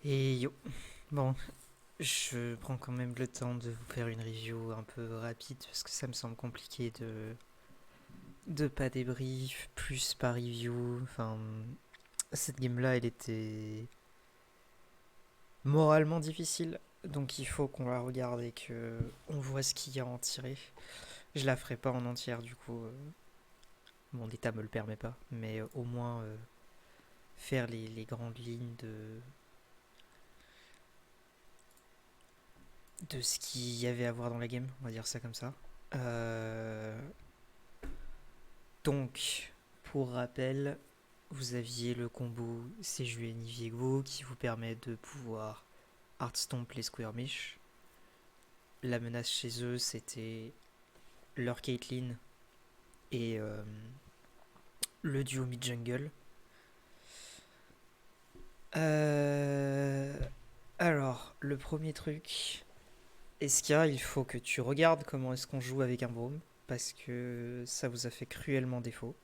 Et yo, bon, je prends quand même le temps de vous faire une review un peu rapide parce que ça me semble compliqué de pas débrief, plus pas review. Enfin, cette game-là, elle était moralement difficile, donc il faut qu'on la regarde et que on voit ce qu'il y a à en tirer. Je la ferai pas en entière du coup, mon état me le permet pas, mais au moins faire les grandes lignes de ce qu'il y avait à voir dans la game, on va dire ça comme ça. Euh, Donc, pour rappel, vous aviez le combo Sejuani Viego qui vous permet de pouvoir Heartstomp les Squirmish. La menace chez eux, c'était leur Caitlyn et le duo mid-jungle. Euh, alors, le premier truc, Eskia, il faut que tu regardes comment est-ce qu'on joue avec un Braum, parce que ça vous a fait cruellement défaut.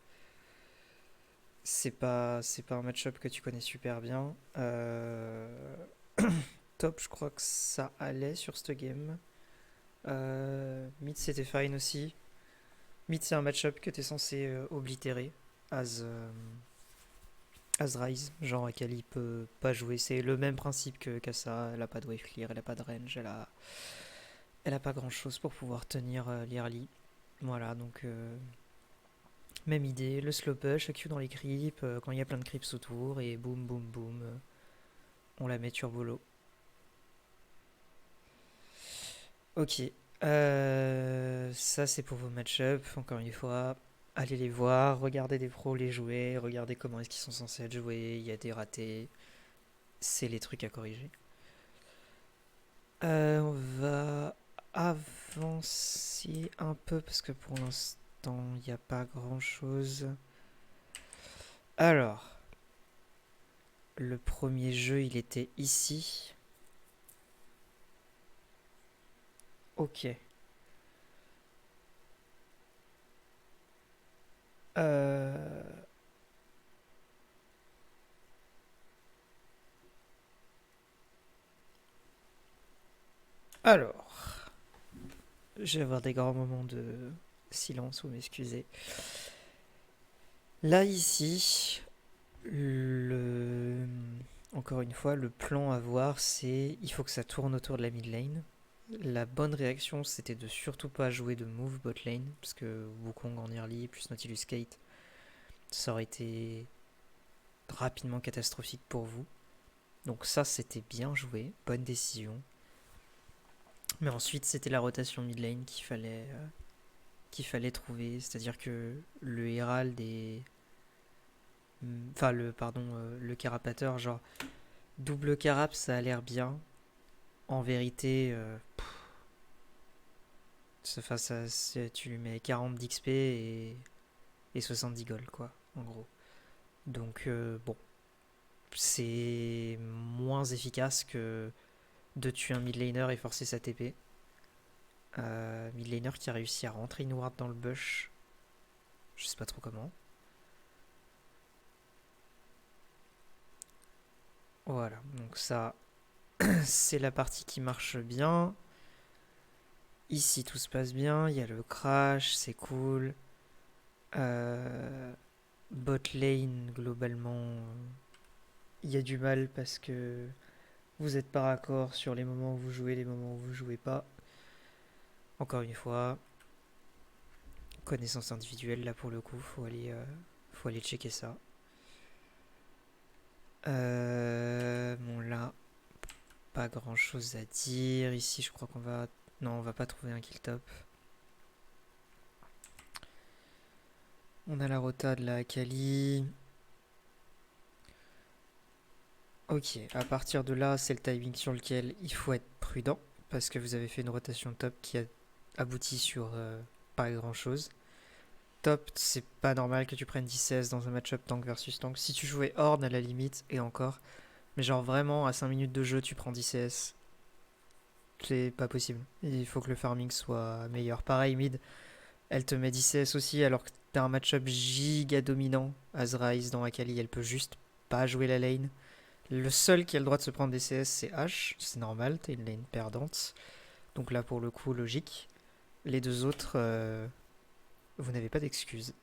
C'est pas un match-up que tu connais super bien. Top, je crois que ça allait sur ce game. Mid, c'était fine aussi. Mid, c'est un match-up que t'es censé oblitérer. As Rise, genre Akali peut pas jouer. C'est le même principe que Kassa. Elle a pas de wave clear, elle a pas de range, elle a pas grand chose pour pouvoir tenir l'early. Voilà, donc même idée. Le slow push, Q dans les creeps, quand il y a plein de creeps autour, et boum boum boum, on la met turbo low. Ok. Ça, c'est pour vos match-up. Encore une fois, allez les voir, regardez des pros les jouer, regardez comment est-ce qu'ils sont censés être joués. Il y a des ratés. C'est les trucs à corriger. On va avancer un peu parce que pour l'instant, il n'y a pas grand-chose. Alors, le premier jeu, il était ici. Ok. Euh, alors, je vais avoir des grands moments de silence, vous m'excusez. Là, ici, le... encore une fois, le plan à voir, c'est il faut que ça tourne autour de la mid lane. La bonne réaction, c'était de surtout pas jouer de move bot lane, parce que Wukong en early plus Nautilus Kate, ça aurait été rapidement catastrophique pour vous. Donc ça, c'était bien joué, bonne décision. Mais ensuite, c'était la rotation mid lane qu'il fallait trouver, c'est-à-dire que le Herald et enfin le carapateur, genre double carap, ça a l'air bien. En vérité, tu lui mets 40 d'XP et 70 gold, quoi, en gros. Donc, bon, c'est moins efficace que de tuer un mid laner et forcer sa TP. Mid laner qui a réussi à rentrer une ward dans le bush, je sais pas trop comment. Voilà, donc ça, c'est la partie qui marche bien. Ici, tout se passe bien, il y a le crash, c'est cool. Euh, Bot lane, globalement, il y a du mal parce que vous êtes par accord sur les moments où vous jouez, les moments où vous jouez pas. Encore une fois, connaissance individuelle là pour le coup, faut aller checker ça. Bon là, pas grand chose à dire. Ici, je crois qu'on va, non, on va pas trouver un kill top. On a la rota de la Kali. Ok, à partir de là, c'est le timing sur lequel il faut être prudent parce que vous avez fait une rotation top qui a abouti sur pas grand chose. Top, c'est pas normal que tu prennes 10-16 dans un match-up tank versus tank. Si tu jouais Horde à la limite, et encore, mais genre vraiment à 5 minutes de jeu, tu prends 10 CS, c'est pas possible. Il faut que le farming soit meilleur. Pareil, mid, elle te met 10 CS aussi alors que t'as un match-up giga dominant. Azraïs dans Akali, elle peut juste pas jouer la lane. Le seul qui a le droit de se prendre des CS, c'est H. C'est normal, t'es une lane perdante. Donc là, pour le coup, logique. Les deux autres, vous n'avez pas d'excuses.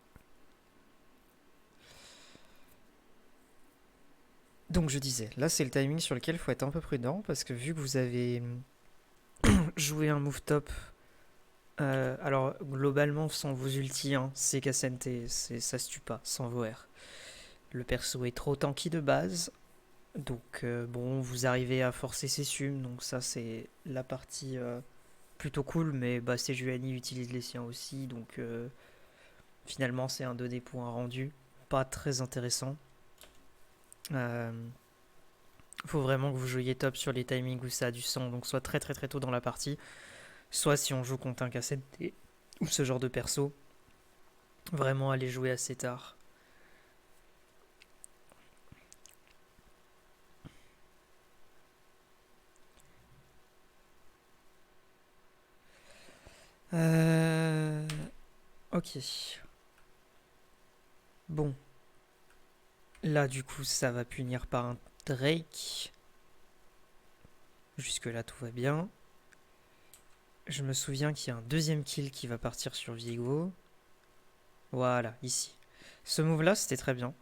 Donc je disais, là c'est le timing sur lequel il faut être un peu prudent parce que vu que vous avez joué un move top, alors globalement sans vos ultis, hein, c'est Cassente, ça se tue pas sans vos R. Le perso est trop tanky de base, donc bon, vous arrivez à forcer ses sums, donc ça c'est la partie plutôt cool, mais bah, Sejuani utilise les siens aussi, donc finalement c'est un 2D pour un rendu, pas très intéressant. Euh, Faut vraiment que vous jouiez top sur les timings où ça a du sang, donc soit très très très tôt dans la partie, soit si on joue contre un cassette ou ce genre de perso, vraiment aller jouer assez tard. Euh... Ok. Bon. Là, du coup, ça va punir par un Drake. Jusque-là, tout va bien. Je me souviens qu'il y a un deuxième kill qui va partir sur Viego. Voilà, ici. Ce move-là, c'était très bien.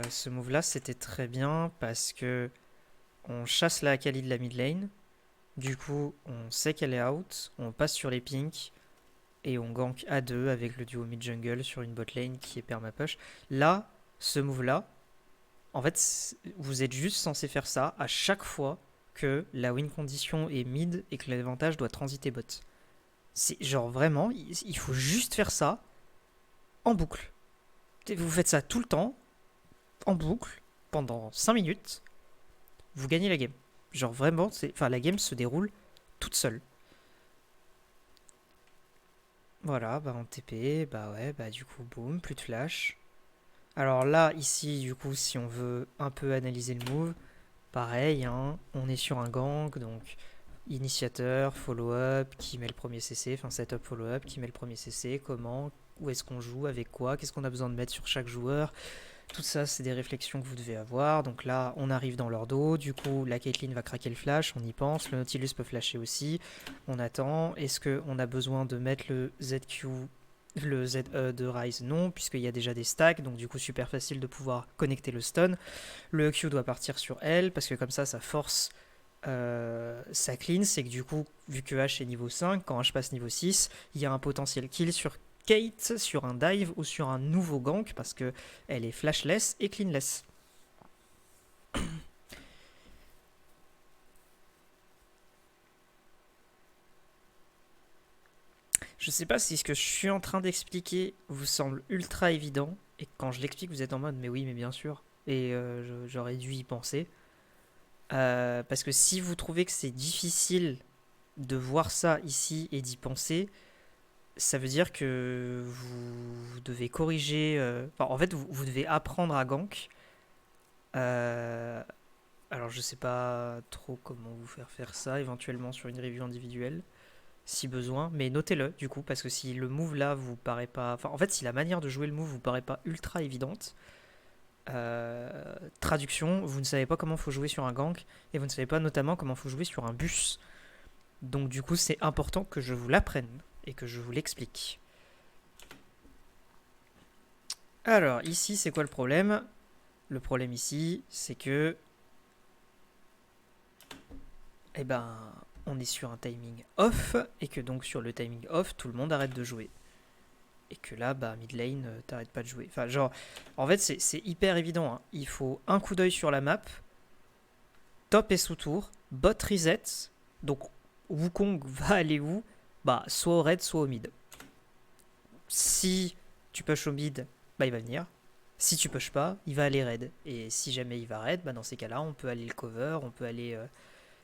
Ce move-là, c'était très bien parce que on chasse la Akali de la mid lane. Du coup, on sait qu'elle est out. On passe sur les pinks. Et on gank à 2 avec le duo mid jungle sur une bot lane qui est permapush. Là, ce move-là, en fait, vous êtes juste censé faire ça à chaque fois que la win condition est mid et que l'avantage doit transiter bot. C'est genre vraiment, il faut juste faire ça en boucle. Vous faites ça tout le temps, en boucle, pendant 5 minutes, vous gagnez la game. Genre vraiment, la game se déroule toute seule. Voilà, bah en TP, bah ouais, bah du coup, boum, plus de flash. Alors là, ici, du coup, si on veut un peu analyser le move, pareil, hein, on est sur un gank, donc initiateur, follow-up, qui met le premier CC, enfin setup follow-up, qui met le premier CC, comment, où est-ce qu'on joue, avec quoi, qu'est-ce qu'on a besoin de mettre sur chaque joueur. Tout ça, c'est des réflexions que vous devez avoir. Donc là, on arrive dans leur dos. Du coup, la Caitlyn va craquer le flash. On y pense. Le Nautilus peut flasher aussi. On attend. Est-ce qu'on a besoin de mettre le ZQ, le ZE de Ryze? Non, puisqu'il y a déjà des stacks. Donc du coup, super facile de pouvoir connecter le stun. Le Q doit partir sur elle, parce que comme ça force sa clean. C'est que du coup, vu que H est niveau 5, quand H passe niveau 6, il y a un potentiel kill sur Kate sur un dive ou sur un nouveau gank parce que elle est flashless et cleanless. Je sais pas si ce que je suis en train d'expliquer vous semble ultra évident et quand je l'explique vous êtes en mode mais oui mais bien sûr et j'aurais dû y penser. Parce que si vous trouvez que c'est difficile de voir ça ici et d'y penser, ça veut dire que vous devez corriger. En fait, vous devez apprendre à gank. Euh, alors, je sais pas trop comment vous faire ça, éventuellement sur une review individuelle, si besoin. Mais notez-le, du coup, parce que si le move là vous paraît pas. Enfin, en fait, si la manière de jouer le move vous paraît pas ultra évidente, traduction, vous ne savez pas comment faut jouer sur un gank et vous ne savez pas notamment comment faut jouer sur un bus. Donc, du coup, c'est important que je vous l'apprenne et que je vous l'explique. Alors, ici, c'est quoi le problème? Le problème ici, c'est que, eh ben, on est sur un timing off, et que donc sur le timing off, tout le monde arrête de jouer. Et que là, bah, mid lane, t'arrêtes pas de jouer. Enfin, genre, en fait, c'est hyper évident. Hein. Il faut un coup d'œil sur la map, top et sous tour, bot reset. Donc, Wukong va aller où? Bah, soit au red, soit au mid. Si tu push au mid, bah, il va venir. Si tu push pas, il va aller raid. Et si jamais il va raid, bah dans ces cas-là, on peut aller le cover, on peut aller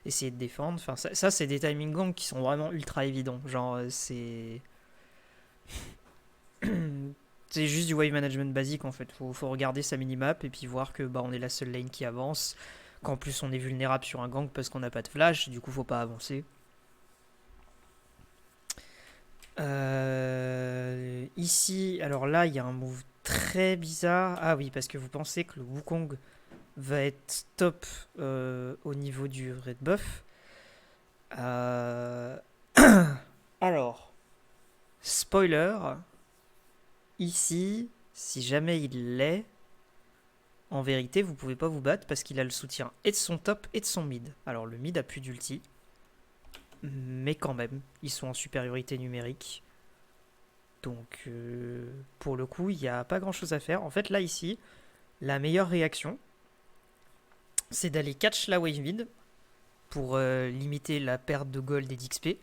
essayer de défendre. Enfin, ça c'est des timing gangs qui sont vraiment ultra évidents. Genre, c'est. C'est juste du wave management basique en fait. Faut regarder sa minimap et puis voir que bah, on est la seule lane qui avance. Qu'en plus on est vulnérable sur un gank parce qu'on n'a pas de flash, du coup faut pas avancer. Ici, alors là, il y a un move très bizarre. Ah oui, parce que vous pensez que le Wukong va être top au niveau du red buff. Euh, Alors, spoiler, ici, si jamais il l'est, en vérité, vous pouvez pas vous battre parce qu'il a le soutien et de son top et de son mid. Alors, le mid a plus d'ulti, mais quand même, ils sont en supériorité numérique. Donc, pour le coup, il n'y a pas grand chose à faire. En fait, là, ici, la meilleure réaction, c'est d'aller catch la wave mid pour limiter la perte de gold et d'XP.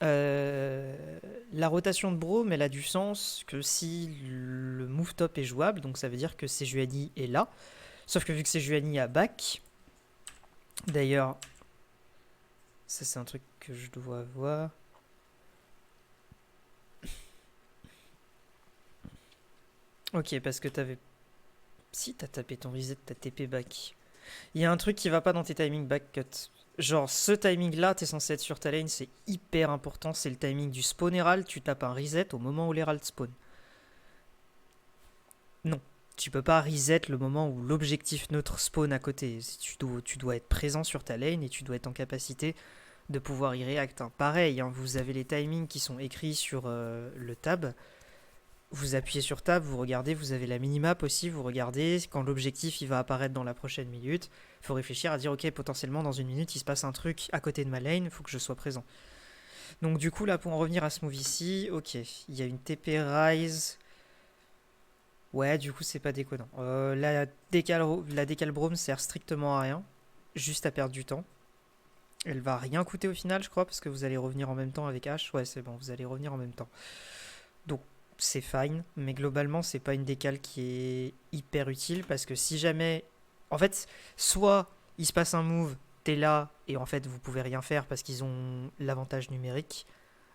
La rotation de Braum, elle a du sens que si le move top est jouable, donc ça veut dire que Sejuani est là. Sauf que vu que Sejuani a back, d'ailleurs, ça c'est un truc que je dois voir. Ok, parce que t'avais... Si t'as tapé ton reset, t'as TP back. Il y a un truc qui va pas dans tes timings back cut. Genre, ce timing-là, t'es censé être sur ta lane, c'est hyper important. C'est le timing du spawn herald. Tu tapes un reset au moment où l'herald spawn. Non, tu peux pas reset le moment où l'objectif neutre spawn à côté. Tu dois être présent sur ta lane et tu dois être en capacité de pouvoir y react. Hein. Pareil, hein, vous avez les timings qui sont écrits sur le tab. Vous appuyez sur tab, vous regardez, vous avez la minimap aussi, vous regardez, quand l'objectif il va apparaître dans la prochaine minute, il faut réfléchir à dire ok, potentiellement dans une minute il se passe un truc à côté de ma lane, il faut que je sois présent. Donc du coup là pour en revenir à ce move ici, ok, il y a une TP Rise. Ouais, du coup c'est pas déconnant. La décale Braum sert strictement à rien, juste à perdre du temps. Elle va rien coûter au final je crois, parce que vous allez revenir en même temps avec H. Ouais c'est bon, vous allez revenir en même temps. Donc c'est fine, mais globalement c'est pas une décale qui est hyper utile parce que si jamais, en fait, soit il se passe un move, t'es là et en fait vous pouvez rien faire parce qu'ils ont l'avantage numérique.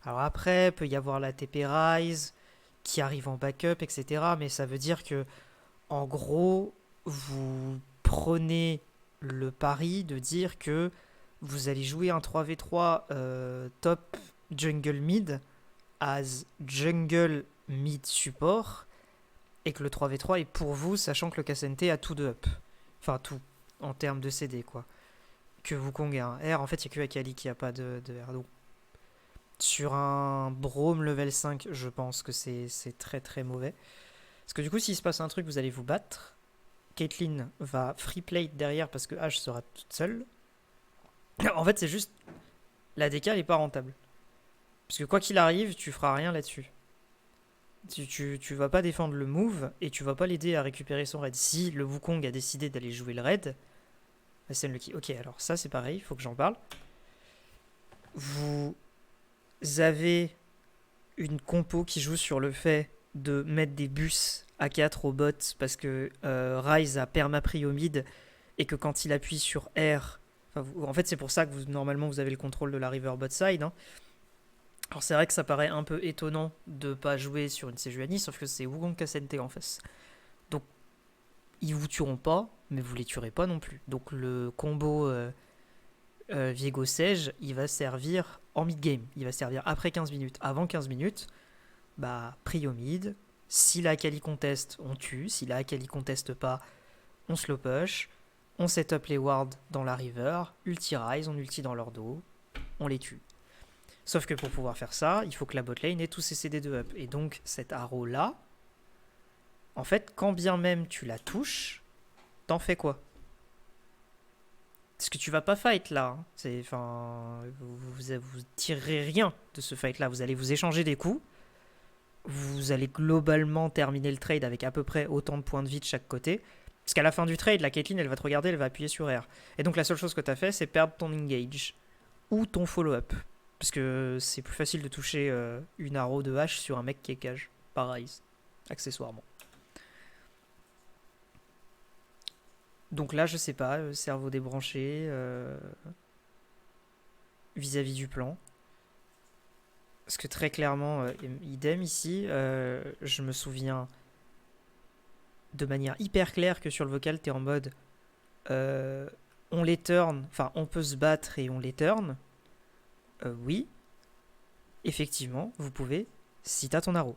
Alors après peut y avoir la TP Rise qui arrive en backup, etc. Mais ça veut dire que en gros vous prenez le pari de dire que vous allez jouer un 3v3 top jungle mid as jungle mid support et que le 3v3 est pour vous, sachant que le KSNT a tout de up. Enfin, tout, en termes de CD, quoi. Que Wukong a un R, en fait, il n'y a que Akali qui a pas de R. Donc, sur un Braum level 5, je pense que c'est très très mauvais. Parce que du coup, s'il se passe un truc, vous allez vous battre. Caitlyn va free plate derrière parce que H sera toute seule. En fait, c'est juste. La DK, elle est pas rentable. Parce que quoi qu'il arrive, tu feras rien là-dessus. Tu vas pas défendre le move et tu vas pas l'aider à récupérer son raid. Si le Wukong a décidé d'aller jouer le raid, c'est Unlucky. Ok, alors ça c'est pareil, il faut que j'en parle. Vous avez une compo qui joue sur le fait de mettre des bus à 4 au bot parce que Ryze a perma-pris au mid et que quand il appuie sur R, en fait c'est pour ça que normalement vous avez le contrôle de la river bot side. Hein. Alors c'est vrai que ça paraît un peu étonnant de pas jouer sur une Sejuani, sauf que c'est Wukong KSNT en face. Donc ils vous tueront pas, mais vous les tuerez pas non plus. Donc le combo Viego Sage, il va servir en mid-game. Il va servir après 15 minutes. Avant 15 minutes, bah prio mid. Si la Akali conteste, on tue. Si la Akali conteste pas, on slow push. On set up les wards dans la river. Ulti rise, on ulti dans leur dos. On les tue. Sauf que pour pouvoir faire ça, il faut que la botlane ait tous ses CD de up. Et donc, cet arrow là, en fait, quand bien même tu la touches, t'en fais quoi? Parce que tu vas pas fight là. Hein. Vous tirerez rien de ce fight là. Vous allez vous échanger des coups. Vous allez globalement terminer le trade avec à peu près autant de points de vie de chaque côté. Parce qu'à la fin du trade, la Caitlyn, elle va te regarder, elle va appuyer sur R. Et donc la seule chose que t'as fait, c'est perdre ton engage. Ou ton follow-up. Parce que c'est plus facile de toucher une arrow de hache sur un mec qui est cage. Pareil, accessoirement. Donc là, je sais pas, cerveau débranché vis-à-vis du plan. Parce que très clairement, idem ici, je me souviens de manière hyper claire que sur le vocal, t'es en mode on les turn, enfin on peut se battre et on les turn. Oui, effectivement, vous pouvez si t'as ton arrow.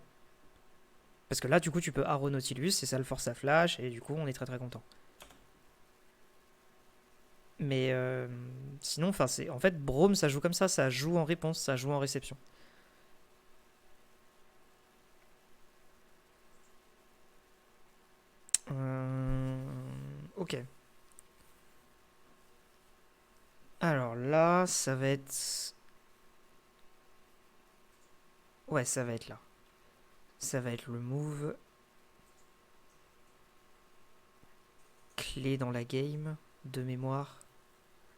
Parce que là, du coup, tu peux arrow Nautilus et ça le force à flash et du coup, on est très très content. Mais sinon, enfin, c'est en fait Braum, ça joue comme ça joue en réponse, ça joue en réception. Ok. Alors là, ça va être. Ouais, ça va être là. Ça va être le move clé dans la game de mémoire.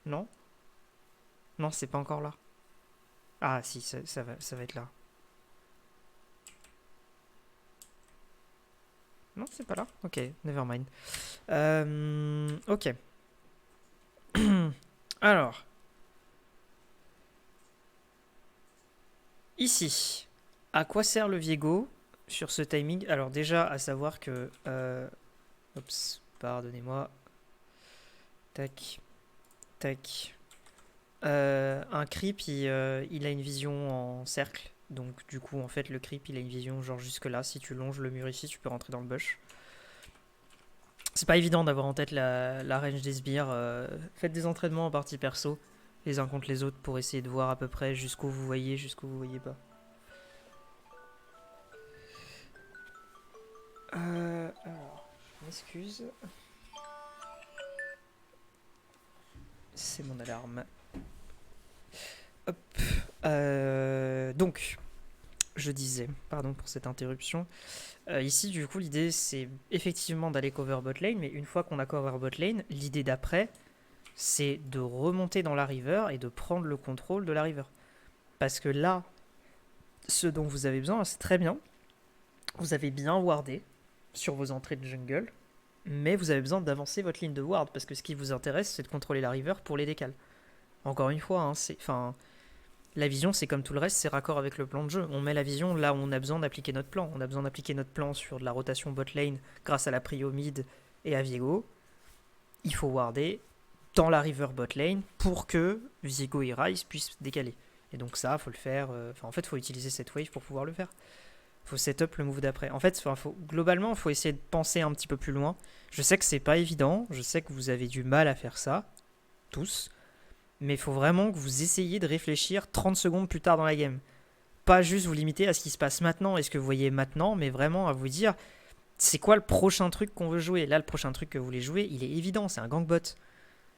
Non? Non, c'est pas encore là. Ah si, ça va être là. Non, c'est pas là. Ok, never mind. Ok. Alors, ici, à quoi sert le Viego sur ce timing? Alors déjà, à savoir que... Oups, pardonnez-moi. Tac, tac. Un creep, il a une vision en cercle. Donc du coup, en fait, le creep, il a une vision genre jusque là. Si tu longes le mur ici, tu peux rentrer dans le bush. C'est pas évident d'avoir en tête la range des sbires. Faites des entraînements en partie perso, les uns contre les autres, pour essayer de voir à peu près jusqu'où vous voyez, jusqu'où vous voyez pas. Alors, je m'excuse. C'est mon alarme. Hop. Donc, je disais, pardon pour cette interruption. Ici, du coup, l'idée, c'est effectivement d'aller cover bot lane, mais une fois qu'on a cover bot lane, l'idée d'après, c'est de remonter dans la river et de prendre le contrôle de la river. Parce que là, ce dont vous avez besoin, c'est très bien. Vous avez bien wardé sur vos entrées de jungle, mais vous avez besoin d'avancer votre ligne de ward, parce que ce qui vous intéresse, c'est de contrôler la river pour les décales. Encore une fois, hein, la vision, c'est comme tout le reste, c'est raccord avec le plan de jeu. On met la vision là où on a besoin d'appliquer notre plan. On a besoin d'appliquer notre plan sur de la rotation bot lane grâce à la prio mid et à Viego. Il faut warder dans la river bot lane pour que Viego et Ryze puissent décaler. Et donc ça, faut le faire. En fait, faut utiliser cette wave pour pouvoir le faire. Faut setup le move d'après. En fait, globalement, il faut essayer de penser un petit peu plus loin. Je sais que c'est pas évident. Je sais que vous avez du mal à faire ça, tous. Mais il faut vraiment que vous essayiez de réfléchir 30 secondes plus tard dans la game. Pas juste vous limiter à ce qui se passe maintenant et ce que vous voyez maintenant, mais vraiment à vous dire c'est quoi le prochain truc qu'on veut jouer. Là, le prochain truc que vous voulez jouer, il est évident, c'est un gangbot.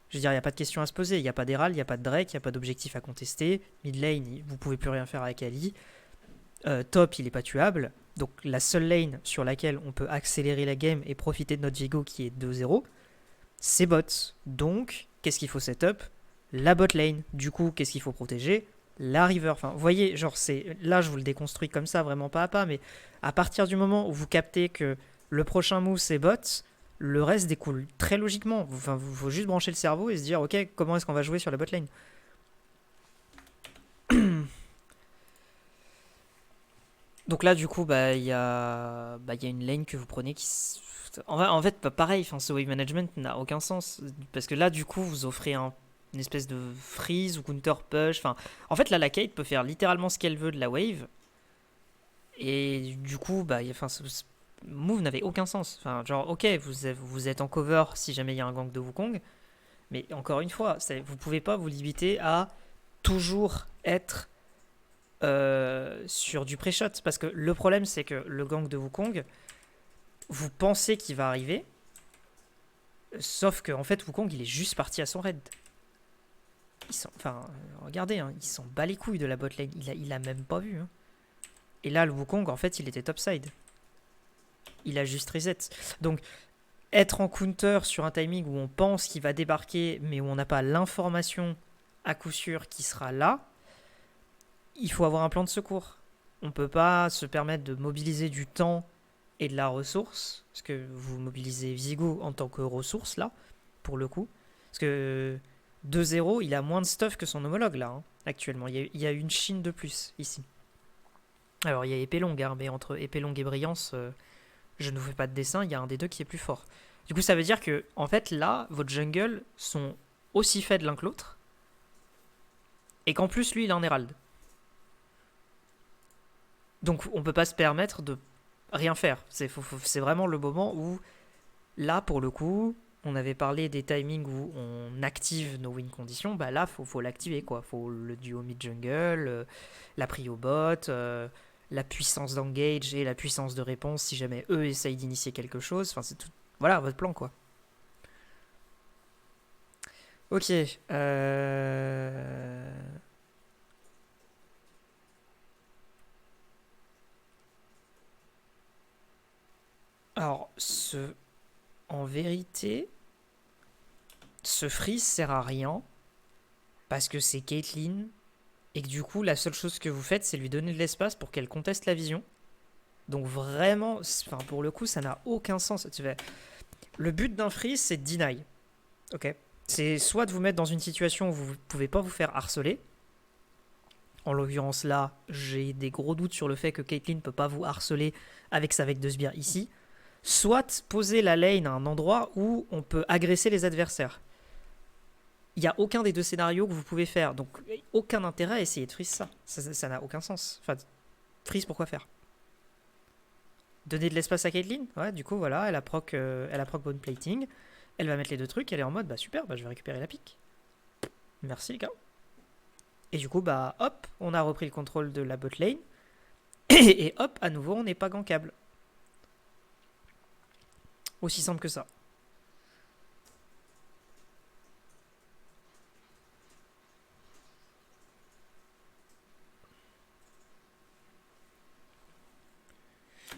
Je veux dire, il n'y a pas de question à se poser, il n'y a pas d'Herald, il n'y a pas de Drake, il n'y a pas d'objectif à contester. Mid lane, vous pouvez plus rien faire avec Ali. Top, il n'est pas tuable. Donc la seule lane sur laquelle on peut accélérer la game et profiter de notre Viego qui est 2-0, c'est bot. Donc, qu'est-ce qu'il faut setup? La bot lane. Du coup, qu'est-ce qu'il faut protéger? La river. Enfin, vous voyez, genre, là, je vous le déconstruis comme ça, vraiment pas à pas, mais à partir du moment où vous captez que le prochain move, c'est bot, le reste découle très logiquement. Enfin, il faut juste brancher le cerveau et se dire, ok, comment est-ce qu'on va jouer sur la bot lane? Donc là, du coup, y a une lane que vous prenez qui... En fait, pareil, ce wave management n'a aucun sens. Parce que là, du coup, vous offrez une espèce de freeze ou counter push. En fait, là, la Kate peut faire littéralement ce qu'elle veut de la wave. Et du coup, ce move n'avait aucun sens. Enfin, genre, ok, vous êtes en cover si jamais il y a un gank de Wukong. Mais encore une fois, vous pouvez pas vous limiter à toujours être sur du pré-shot. Parce que le problème, c'est que le gank de Wukong, vous pensez qu'il va arriver. Sauf que en fait, Wukong, il est juste parti à son raid. Regardez, hein, il s'en bat les couilles de la bot lane. Il a même pas vu. Hein. Et là, le Wukong, en fait, il était topside. Il a juste reset. Donc, être en counter sur un timing où on pense qu'il va débarquer, mais où on n'a pas l'information à coup sûr qui sera là, il faut avoir un plan de secours. On ne peut pas se permettre de mobiliser du temps et de la ressource, parce que vous mobilisez Viego en tant que ressource, là, pour le coup. Parce que 2-0, il a moins de stuff que son homologue, là, hein, actuellement. Il y a une Chine de plus, ici. Alors, il y a épée longue, hein, mais entre épée longue et brillance, je ne vous fais pas de dessin, il y a un des deux qui est plus fort. Du coup, ça veut dire que, en fait, là, votre jungle sont aussi faits l'un que l'autre, et qu'en plus, lui, il est en Herald. Donc, on peut pas se permettre de rien faire. C'est vraiment le moment où, là, pour le coup, on avait parlé des timings où on active nos win conditions, bah là, faut l'activer, quoi. Faut le duo mid-jungle, la prio bot, la puissance d'engage et la puissance de réponse si jamais eux essayent d'initier quelque chose. Enfin, c'est tout. Voilà, votre plan, quoi. Ok. Alors, en vérité, ce freeze sert à rien parce que c'est Caitlyn et que du coup, la seule chose que vous faites, c'est lui donner de l'espace pour qu'elle conteste la vision. Donc vraiment, enfin, pour le coup, ça n'a aucun sens. Le but d'un freeze, c'est de deny. Ok. C'est soit de vous mettre dans une situation où vous ne pouvez pas vous faire harceler. En l'occurrence là, j'ai des gros doutes sur le fait que Caitlyn ne peut pas vous harceler avec sa veille de sbire ici. Soit poser la lane à un endroit où on peut agresser les adversaires. Il n'y a aucun des deux scénarios que vous pouvez faire. Donc aucun intérêt à essayer de freeze ça. Ça n'a aucun sens. Enfin, freeze pourquoi faire? Donner de l'espace à Caitlyn. Ouais, du coup, voilà, elle a proc bone plating. Elle va mettre les deux trucs. Elle est en mode, bah super, bah je vais récupérer la pique. Merci les gars. Et du coup, bah hop, on a repris le contrôle de la bot lane. Et hop, à nouveau, on n'est pas gankable. Aussi simple que ça.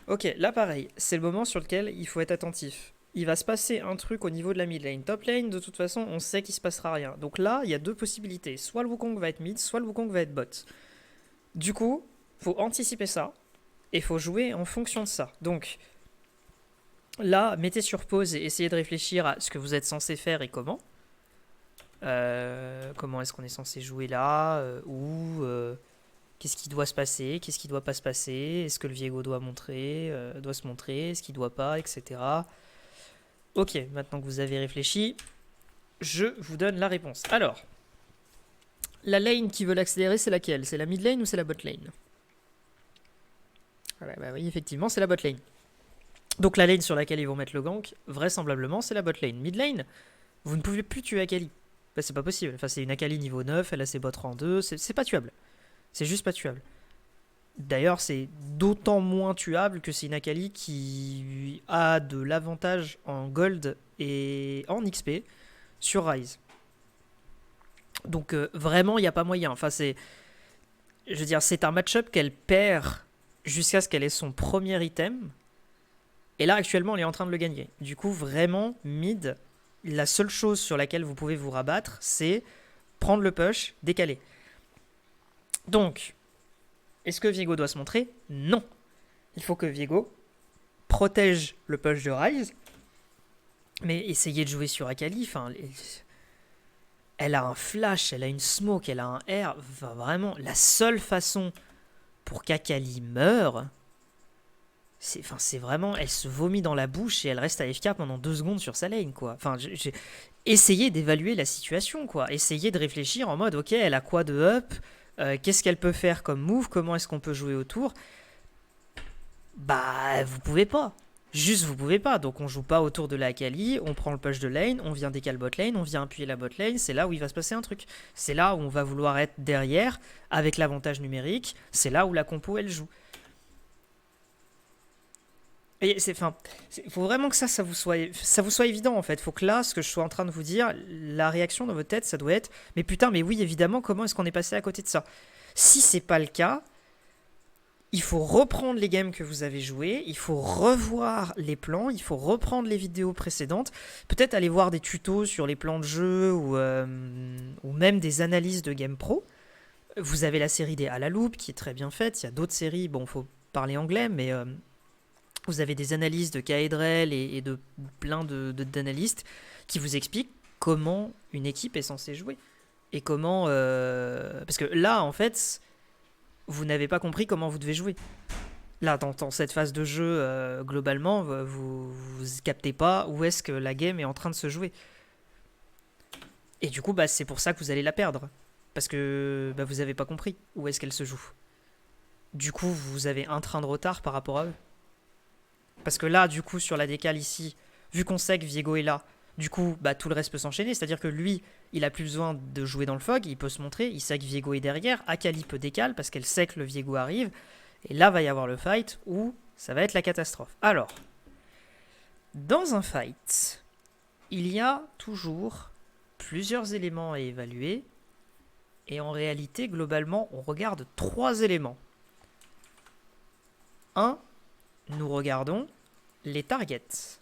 Ok, là pareil, c'est le moment sur lequel il faut être attentif. Il va se passer un truc au niveau de la mid lane. Top lane, de toute façon, on sait qu'il se passera rien. Donc là, il y a deux possibilités. Soit le Wukong va être mid, soit le Wukong va être bot. Du coup, faut anticiper ça. Et faut jouer en fonction de ça. Donc, là, mettez sur pause et essayez de réfléchir à ce que vous êtes censé faire et comment. Comment est-ce qu'on est censé jouer là qu'est-ce qui doit se passer, qu'est-ce qui doit pas se passer, est-ce que le Viego doit se montrer, est-ce qu'il doit pas, etc. Ok, maintenant que vous avez réfléchi, je vous donne la réponse. Alors, la lane qui veut l'accélérer, c'est laquelle? C'est la mid lane ou c'est la bot lane? Voilà, bah oui, effectivement, c'est la bot lane. Donc la lane sur laquelle ils vont mettre le gank, vraisemblablement, c'est la bot lane. Mid lane, vous ne pouvez plus tuer Akali. Bah, c'est pas possible. Enfin, c'est une Akali niveau 9, elle a ses bots rang 2, c'est pas tuable. C'est juste pas tuable. D'ailleurs, c'est d'autant moins tuable que c'est une Akali qui a de l'avantage en gold et en XP sur Ryze. Donc vraiment, il n'y a pas moyen. Enfin, je veux dire, c'est un match-up qu'elle perd jusqu'à ce qu'elle ait son premier item. Et là, actuellement, elle est en train de le gagner. Du coup, vraiment, mid, la seule chose sur laquelle vous pouvez vous rabattre, c'est prendre le push, décaler. Donc, est-ce que Viego doit se montrer? Non. Il faut que Viego protège le push de Ryze. Mais essayez de jouer sur Akali. Enfin, elle a un flash, elle a une smoke, elle a un air. Enfin, vraiment, la seule façon pour qu'Akali meure, c'est vraiment, elle se vomit dans la bouche et elle reste AFK pendant 2 secondes sur sa lane, quoi. Enfin, essayez d'évaluer la situation, quoi. Essayez de réfléchir en mode, ok, elle a quoi de up? Qu'est-ce qu'elle peut faire comme move? Comment est-ce qu'on peut jouer autour? Bah, vous pouvez pas. Juste, vous pouvez pas. Donc, on joue pas autour de la Akali, on prend le push de lane, on vient décaler bot lane, on vient appuyer la bot lane. C'est là où il va se passer un truc. C'est là où on va vouloir être derrière avec l'avantage numérique. C'est là où la compo elle joue. Et faut vraiment que ça vous soit évident en fait. Faut que là, ce que je sois en train de vous dire, la réaction dans votre tête, ça doit être, mais putain, mais oui, évidemment, comment est-ce qu'on est passé à côté de ça? Si c'est pas le cas, il faut reprendre les games que vous avez joués, il faut revoir les plans, il faut reprendre les vidéos précédentes, peut-être aller voir des tutos sur les plans de jeu ou même des analyses de game pro. Vous avez la série des À la loupe qui est très bien faite. Il y a d'autres séries, bon, faut parler anglais, mais vous avez des analyses de Kaedrel et de plein d'analystes qui vous expliquent comment une équipe est censée jouer. Et comment... parce que là, en fait, vous n'avez pas compris comment vous devez jouer. Là, dans cette phase de jeu, globalement, vous captez pas où est-ce que la game est en train de se jouer. Et du coup, bah, c'est pour ça que vous allez la perdre. Parce que bah, vous n'avez pas compris où est-ce qu'elle se joue. Du coup, vous avez un train de retard par rapport à eux. Parce que là, du coup, sur la décale ici, vu qu'on sait que Viego est là, Du coup, bah, tout le reste peut s'enchaîner. C'est-à-dire que lui, il a plus besoin de jouer dans le fog, il peut se montrer, il sait que Viego est derrière, Akali peut décaler parce qu'elle sait que le Viego arrive. Et là va y avoir le fight où ça va être la catastrophe. Alors, dans un fight, il y a toujours plusieurs éléments à évaluer. Et en réalité, globalement, on regarde 3 éléments. 1. Nous regardons les targets.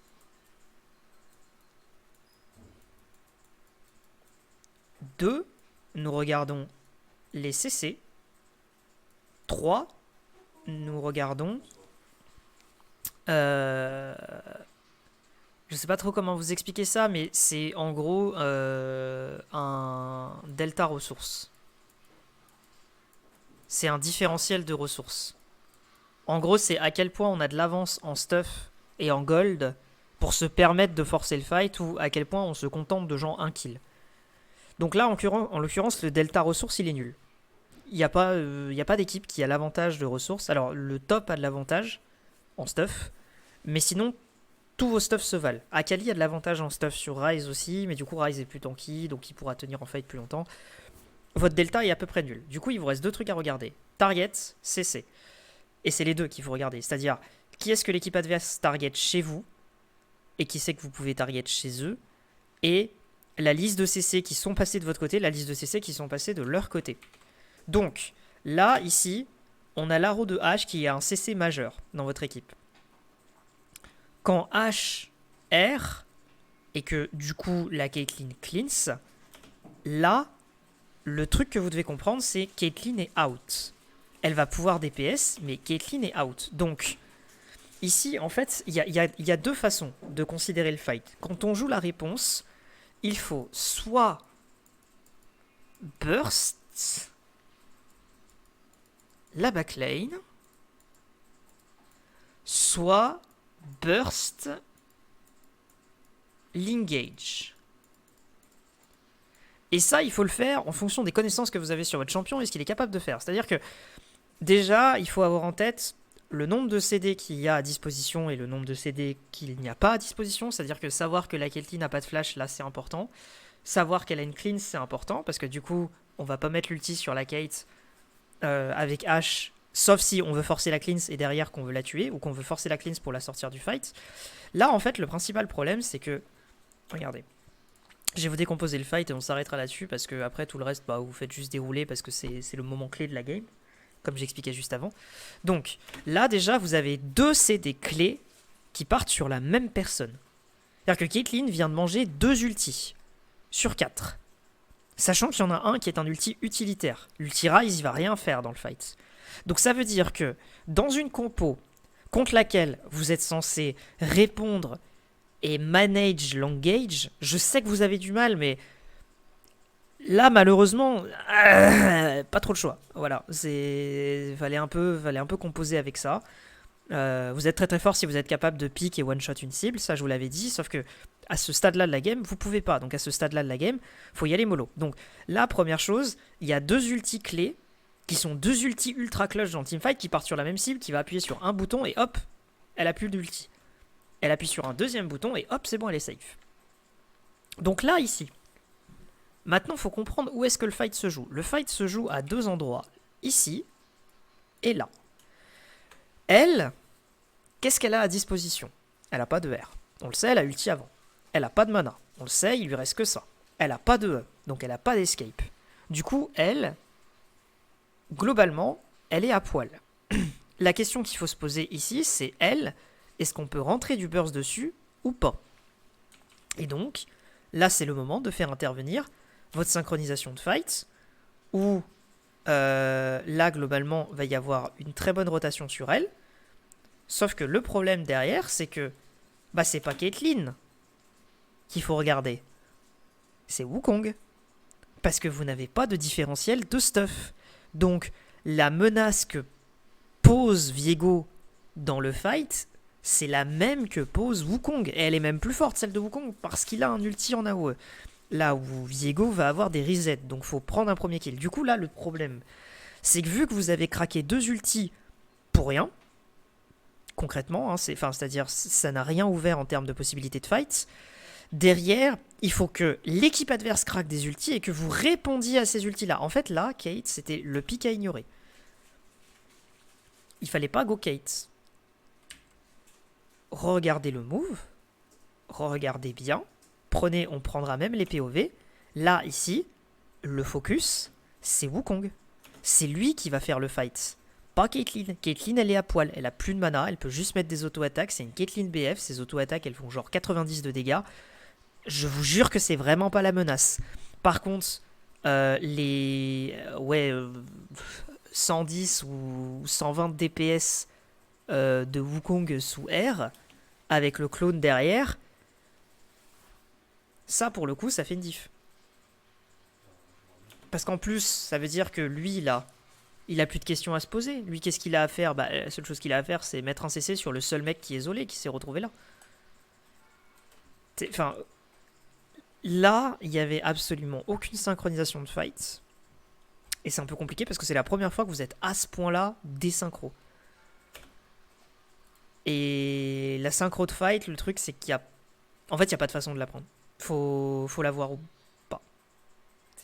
2. Nous regardons les CC. 3. Nous regardons... je sais pas trop comment vous expliquer ça, mais c'est en gros un delta ressources. C'est un différentiel de ressources. En gros, c'est à quel point on a de l'avance en stuff et en gold pour se permettre de forcer le fight ou à quel point on se contente de genre 1 kill. Donc là, en l'occurrence, le delta ressources, il est nul. Il n'y a pas d'équipe qui a l'avantage de ressources. Alors, le top a de l'avantage en stuff, mais sinon, tous vos stuffs se valent. Akali a de l'avantage en stuff sur Ryze aussi, mais du coup, Ryze est plus tanky, donc il pourra tenir en fight plus longtemps. Votre delta est à peu près nul. Du coup, il vous reste 2 trucs à regarder. Target, CC. Et c'est les 2 qu'il faut regarder. C'est-à-dire, qui est-ce que l'équipe adverse target chez vous, et qui sait que vous pouvez target chez eux, et la liste de CC qui sont passés de votre côté, la liste de CC qui sont passés de leur côté. Donc, là, ici, on a l'Arrow de H qui a un CC majeur dans votre équipe. Quand H R, et que du coup la Caitlyn cleanse, là, le truc que vous devez comprendre, c'est Caitlyn est out. Elle va pouvoir DPS, mais Caitlyn est out. Donc, ici, en fait, il y a 2 façons de considérer le fight. Quand on joue la réponse, il faut soit burst la backlane, soit burst l'engage. Et ça, il faut le faire en fonction des connaissances que vous avez sur votre champion et ce qu'il est capable de faire. C'est-à-dire que, déjà, il faut avoir en tête le nombre de CD qu'il y a à disposition et le nombre de CD qu'il n'y a pas à disposition. C'est-à-dire que savoir que la Caitlyn n'a pas de flash, là, c'est important. Savoir qu'elle a une cleanse, c'est important, parce que du coup, on va pas mettre l'ulti sur la Kate avec H, sauf si on veut forcer la cleanse et derrière qu'on veut la tuer, ou qu'on veut forcer la cleanse pour la sortir du fight. Là, en fait, le principal problème, c'est que... Regardez. Je vais vous décomposer le fight et on s'arrêtera là-dessus, parce que après tout le reste, bah, vous faites juste dérouler, parce que c'est le moment clé de la game, comme j'expliquais juste avant. Donc, là, déjà, vous avez 2 CD clés qui partent sur la même personne. C'est-à-dire que Caitlyn vient de manger 2 ultis sur 4. Sachant qu'il y en a un qui est un ulti utilitaire. L'ulti Ryze, il va rien faire dans le fight. Donc ça veut dire que dans une compo contre laquelle vous êtes censé répondre et manage l'engage, je sais que vous avez du mal, mais là, malheureusement, pas trop le choix. Voilà, fallait un peu composer avec ça. Vous êtes très très fort si vous êtes capable de pick et one-shot une cible, ça je vous l'avais dit, sauf que à ce stade-là de la game, vous pouvez pas. Donc à ce stade-là de la game, faut y aller mollo. Donc la première chose, il y a 2 ultis clés, qui sont 2 ultis ultra clutch dans le teamfight, qui partent sur la même cible, qui va appuyer sur un bouton et hop, elle a plus d'ulti. Elle appuie sur un deuxième bouton et hop, c'est bon, elle est safe. Donc là, ici, maintenant, il faut comprendre où est-ce que le fight se joue. Le fight se joue à 2 endroits, ici et là. Elle, qu'est-ce qu'elle a à disposition? Elle a pas de R. On le sait, elle a ulti avant. Elle a pas de mana. On le sait, il lui reste que ça. Elle a pas de E, donc elle a pas d'escape. Du coup, elle, globalement, elle est à poil. La question qu'il faut se poser ici, c'est elle, est-ce qu'on peut rentrer du burst dessus ou pas? Et donc, là, c'est le moment de faire intervenir votre synchronisation de fight, où là, globalement, va y avoir une très bonne rotation sur elle. Sauf que le problème derrière, c'est que bah, c'est pas Caitlyn qu'il faut regarder. C'est Wukong. Parce que vous n'avez pas de différentiel de stuff. Donc, la menace que pose Viego dans le fight, c'est la même que pose Wukong. Et elle est même plus forte, celle de Wukong, parce qu'il a un ulti en AOE. Là où Viego va avoir des resets, donc faut prendre un premier kill. Du coup, là, le problème, c'est que vu que vous avez craqué 2 ultis pour rien, concrètement, hein, c'est-à-dire ça n'a rien ouvert en termes de possibilités de fight, Derrière, il faut que l'équipe adverse craque des ultis et que vous répondiez à ces ultis-là. En fait, là, Kate, c'était le pic à ignorer. Il fallait pas go Kate. Regardez le move. Regardez bien. On prendra même les POV. Là, ici, le focus, c'est Wukong. C'est lui qui va faire le fight. Pas Caitlyn. Caitlyn, elle est à poil. Elle a plus de mana. Elle peut juste mettre des auto-attaques. C'est une Caitlyn BF. Ces auto-attaques, elles font genre 90 de dégâts. Je vous jure que c'est vraiment pas la menace. Par contre, les 110 ou 120 DPS de Wukong sous R, avec le clone derrière, ça pour le coup, ça fait une diff. Parce qu'en plus, ça veut dire que lui, là, il a plus de questions à se poser. Lui, qu'est-ce qu'il a à faire? Bah, la seule chose qu'il a à faire, c'est mettre un CC sur le seul mec qui est Zolé, qui s'est retrouvé là. Enfin, là, il y avait absolument aucune synchronisation de fight. Et c'est un peu compliqué parce que c'est la première fois que vous êtes à ce point-là désynchro. Et la synchro de fight, le truc, c'est qu'il y a... En fait, il n'y a pas de façon de l'apprendre. Faut l'avoir ou pas.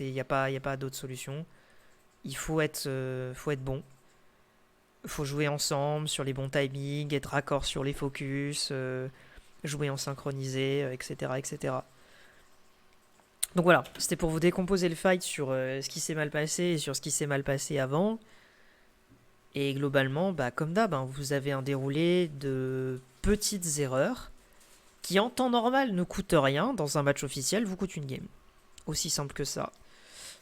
Il n'y a pas d'autre solution. Il faut être bon. Il faut jouer ensemble sur les bons timings, être raccord sur les focus, jouer en synchronisé, etc., etc. Donc voilà, c'était pour vous décomposer le fight sur ce qui s'est mal passé et sur ce qui s'est mal passé avant. Et globalement, bah, comme d'hab, hein, vous avez un déroulé de petites erreurs qui en temps normal ne coûtent rien. Dans un match officiel, vous coûtent une game. Aussi simple que ça.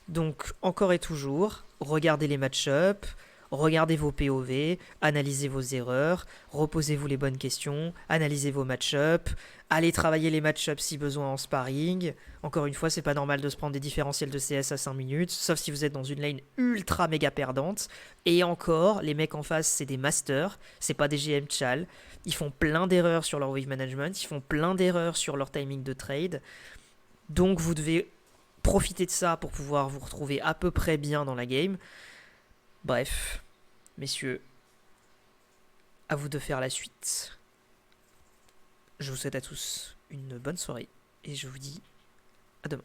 Donc, encore et toujours, regardez les match-up, regardez vos POV, analysez vos erreurs, reposez-vous les bonnes questions, analysez vos match-up, allez travailler les match-up si besoin en sparring. Encore une fois, c'est pas normal de se prendre des différentiels de CS à 5 minutes, sauf si vous êtes dans une lane ultra méga perdante. Et encore, les mecs en face, c'est des masters, c'est pas des GM Chal. Ils font plein d'erreurs sur leur wave management, ils font plein d'erreurs sur leur timing de trade. Donc vous devez profiter de ça pour pouvoir vous retrouver à peu près bien dans la game. Bref, messieurs, à vous de faire la suite. Je vous souhaite à tous une bonne soirée et je vous dis à demain.